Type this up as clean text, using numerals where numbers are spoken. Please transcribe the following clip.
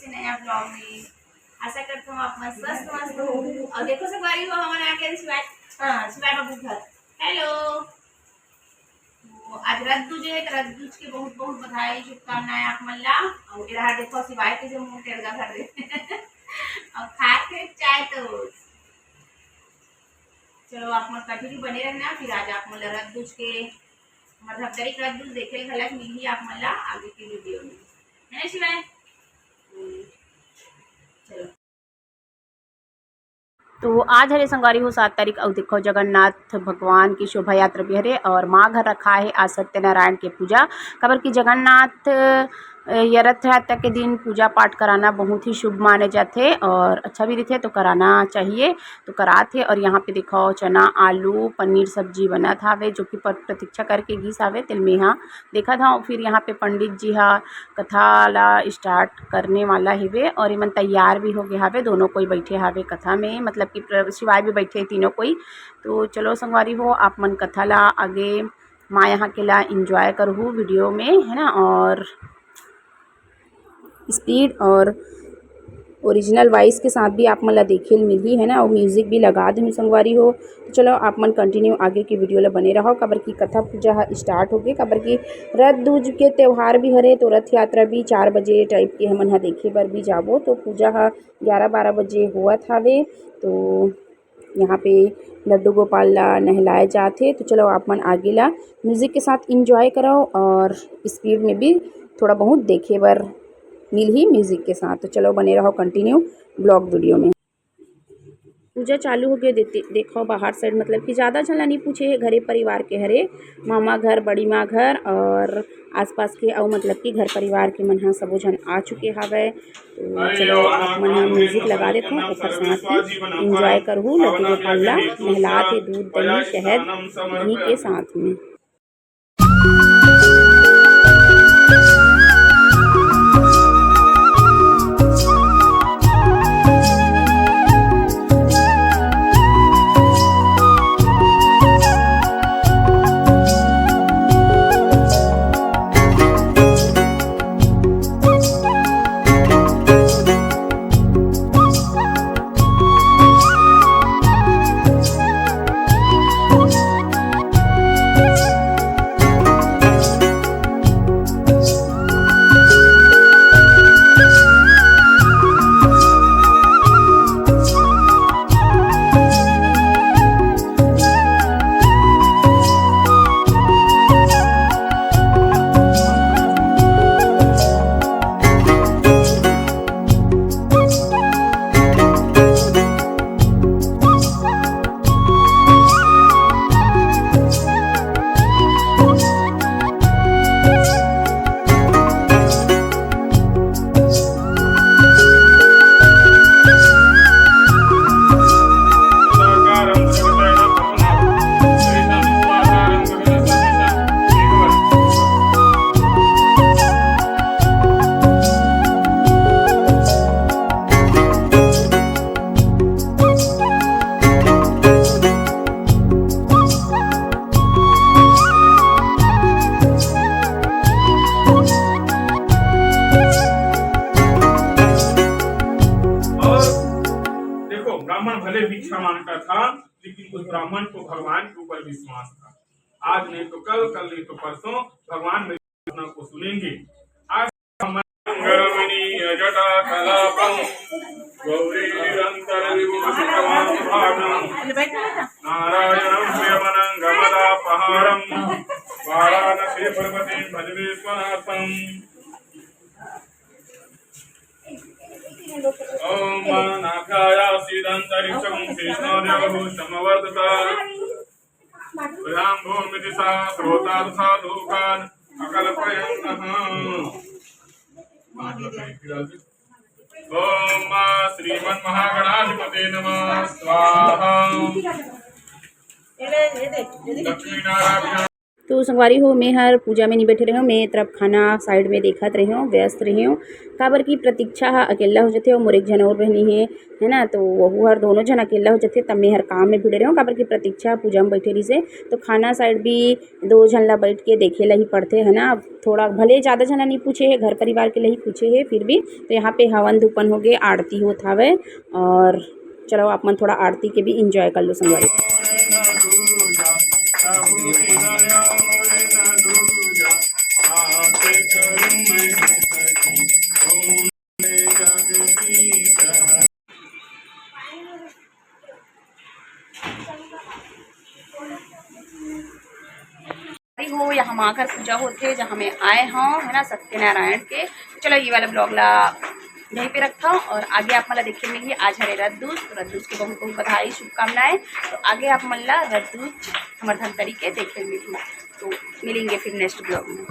से नया ब्लॉग में। आशा करता हूँ आप मस्त मस्त हो। और देखो सब भाई हो हमारे आगे शिवाय बाबू घर। हेलो। तो आज रद्दूज है तो रद्दूज के बहुत बहुत बधाई शुभकामनाएं आप मल्ला। और रहा देखो शिवाय के जो मुंह टेढ़ा कर दे और खा के चाय तो चलो आप मन कंटिन्यू बने रहना। फिर आज आप मन रद्दूज के मतलब दरिक रद्दूज देखे घलक मिली आप मन आगे की वीडियो में है ना शिवाय। चलो तो आज हरे संगवारी हो 7 तारीख और देखो जगन्नाथ भगवान की शोभा यात्रा भी हरे और माँ घर रखा है आज सत्यनारायण की पूजा। खबर की जगन्नाथ या रथ यात्रा के दिन पूजा पाठ कराना बहुत ही शुभ माने जाते और अच्छा भी रहते तो कराना चाहिए तो कराते। और यहाँ पे देखो चना आलू पनीर सब्जी बना था वे जो कि प्रतीक्षा करके घीस आवे तिल में यहाँ देखा था। फिर यहाँ पे पंडित जी हा कथा ला स्टार्ट करने वाला हिवे और इमन तैयार भी हो गया हावे दोनों कोई बैठे हावे कथा में मतलब कि शिवाय भी बैठे तीनों कोई। तो चलो संगवारी हो आप मन कथा ला आगे माँ यहाँ के ला इंजॉय करूँ वीडियो में है ना। और स्पीड और ओरिजिनल वॉइस के साथ भी आप मन ला देखे मिली है ना और म्यूज़िक भी लगा दूँ संगवारी हो। तो चलो आप मन कंटिन्यू आगे की वीडियो ला बने रहो। कबर की कथा पूजा स्टार्ट हो गई। कबर की रथ के त्यौहार भी हरे तो रथ यात्रा भी 4 बजे टाइप के हमन हा देखे बर भी जाबो तो पूजा हा 11-12 बजे हुआ थावे। तो यहाँ पे लड्डू गोपाल ला नहलाए जाते। तो चलो आप मन आगे ला म्यूज़िक के साथ इंजॉय करो और स्पीड में भी थोड़ा बहुत देखे बर मिल ही म्यूज़िक के साथ। तो चलो बने रहो कंटिन्यू ब्लॉग वीडियो में। पूजा चालू हो गए देखो बाहर साइड मतलब कि ज़्यादा झला नहीं पूछे है घरे परिवार के हरे मामा घर बड़ी माँ घर और आसपास के और मतलब कि घर परिवार के मन हाँ सबो जन आ चुके हवे। तो चलो आप मन म्यूजिक लगा देते हैं एक साथ ही इंजॉय करूँ लड्डू गोपाल ला नहला के दूध दही शहद घी के साथ में। ब्राह्मण भले भिक्षा मांगता था लेकिन उस ब्राह्मण को भगवान के ऊपर विश्वास था। आज नहीं तो कल, कल नहीं तो परसों भगवान मेरी प्रार्थना को सुनेंगे। आज नारायणं प्रियमनंगमदापहारं वाराणसी पर्वते भज विश्वनाथं। ओम नागाया सीदंतरिक्षं कृष्णदेवः समवर्तता प्रयां भूमिदिशा श्रोतात् साधुकान् अकल्पयन्तः। ओम श्रीमन्महागणाधिपते नमः स्वाहा। लक्ष्मीनारायण तो संगवारी हो मैं हर पूजा में नहीं बैठे रही हूँ, मैं तरफ खाना साइड में देखत रही हूँ, व्यस्त रही हूँ। काबर की प्रतीक्षा ह अकेला हो जाते और मोर एक झन और बहनी है ना, तो वहू हर दोनों झन अकेला हो जाते तब मैं हर काम में भिड़े रही हूँ। काबर की प्रतीक्षा पूजा में बैठे रही से तो खाना साइड भी दो झन ला बैठ के देखे ला ही पड़ते है ना। थोड़ा भले ज़्यादा झन नहीं पूछे है, घर परिवार के लिए ही पूछे है, फिर भी तो यहाँ पे हवन धूपन हो गए, आरती होत हवे और चलो आप मन थोड़ा आरती के भी इंजॉय कर लो संगवारी। हो यहाँ माँ घर पूजा होते जहाँ मैं आए हों है ना सत्यनारायण के। चलो ये वाला ब्लॉग ला यहीं पे रखा और आगे आप मला देखे मिली। आज हरे रद्दूस, तो रद्दूस के बहुत बहुत बधाई शुभकामनाएं। तो आगे आप मला रद्दूस हमारे धमतरी के देखे मिली। तो मिलेंगे फिर नेक्स्ट ब्लॉग में।